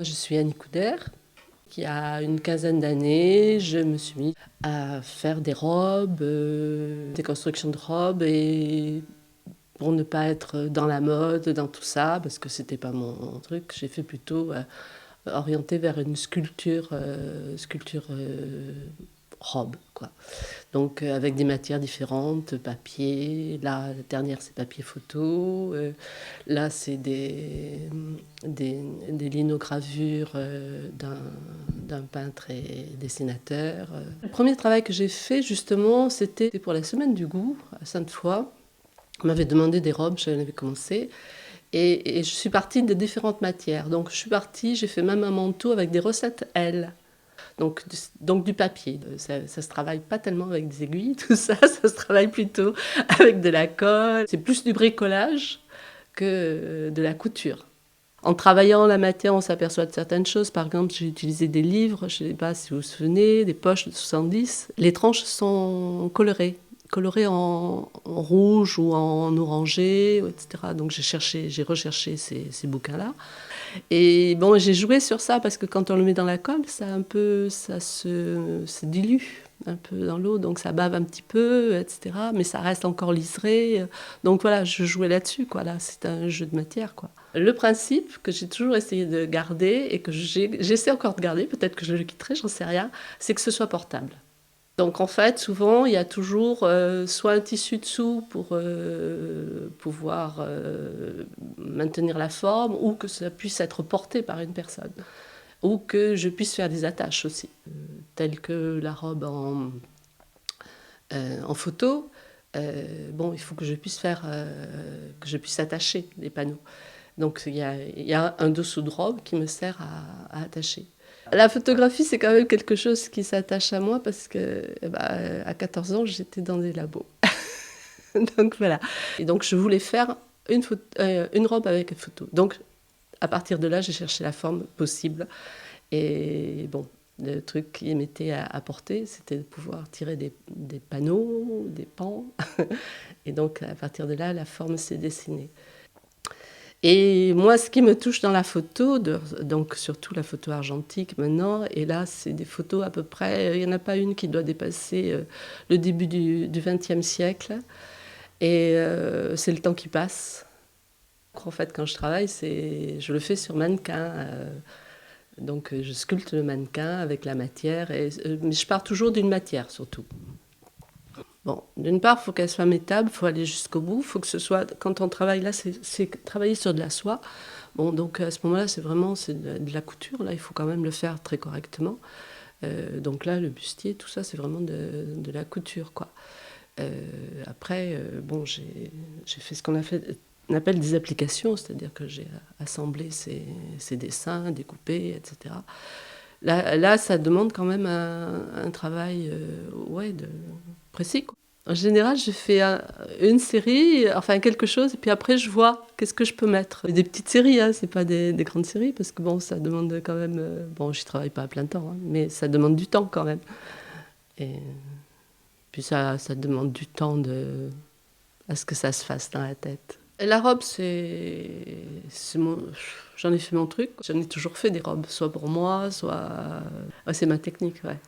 Je suis Annie Couder, qui a une quinzaine d'années, je me suis mis à faire des robes, des constructions de robes, et pour ne pas être dans la mode, dans tout ça, parce que c'était pas mon truc, j'ai fait plutôt orienté vers une sculpture robe, quoi. Donc avec des matières différentes, papier, là la dernière c'est papier photo, là c'est des linogravures d'un peintre et dessinateur. Le premier travail que j'ai fait justement c'était pour la Semaine du Goût à Sainte-Foy. On m'avait demandé des robes, j'en avais commencé. Et je suis partie de différentes matières. Donc je suis partie, j'ai fait même un manteau avec des recettes L. Donc du papier. Ça se travaille pas tellement avec des aiguilles, tout ça, ça se travaille plutôt avec de la colle. C'est plus du bricolage que de la couture. En travaillant la matière, on s'aperçoit de certaines choses. Par exemple, j'ai utilisé des livres, je ne sais pas si vous vous souvenez, des poches de 70. Les tranches sont colorées en rouge ou en orangé, etc. Donc j'ai recherché ces bouquins-là. Et bon, j'ai joué sur ça parce que quand on le met dans la colle, ça se dilue un peu dans l'eau, donc ça bave un petit peu, etc. Mais ça reste encore liseré. Donc voilà, je jouais là-dessus, quoi. Là, c'est un jeu de matière, quoi. Le principe que j'ai toujours essayé de garder et que j'essaie encore de garder, peut-être que je le quitterai, j'en sais rien, c'est que ce soit portable. Donc en fait, souvent, il y a toujours soit un tissu dessous pour pouvoir maintenir la forme, ou que ça puisse être porté par une personne, ou que je puisse faire des attaches aussi, telles que la robe en photo. Bon, il faut que je puisse que je puisse attacher des panneaux. Donc il y a un dessous de robe qui me sert à attacher. La photographie, c'est quand même quelque chose qui s'attache à moi parce que à 14 ans, j'étais dans des labos. Donc voilà. Et donc je voulais faire une robe avec une photo. Donc à partir de là, j'ai cherché la forme possible. Et bon, le truc qui m'était à porter, c'était de pouvoir tirer des panneaux, des pans. Et donc à partir de là, la forme s'est dessinée. Et moi, ce qui me touche dans la photo, donc surtout la photo argentique maintenant, et là, c'est des photos à peu près, il n'y en a pas une qui doit dépasser le début du XXe siècle, et c'est le temps qui passe. En fait, quand je travaille, je le fais sur mannequin, donc je sculpte le mannequin avec la matière, mais je pars toujours d'une matière surtout. Bon, d'une part, il faut qu'elle soit métable, il faut aller jusqu'au bout, il faut que ce soit, quand on travaille là, c'est travailler sur de la soie. Bon, donc à ce moment-là, c'est de la couture, là, il faut quand même le faire très correctement. Donc là, le bustier, tout ça, c'est vraiment de la couture, quoi. Après, bon, j'ai fait ce on appelle des applications, c'est-à-dire que j'ai assemblé ces dessins, découpé, etc. Là, ça demande quand même un travail ouais, précis, quoi. En général, je fais une série, enfin quelque chose, et puis après je vois qu'est-ce que je peux mettre. Des petites séries, hein, c'est pas des grandes séries, parce que bon, ça demande quand même... bon, je travaille pas à plein temps, hein, mais ça demande du temps quand même. Et puis ça demande du temps à ce que ça se fasse dans la tête. Et la robe, j'en ai fait mon truc. J'en ai toujours fait des robes, soit pour moi, soit... c'est ma technique, ouais.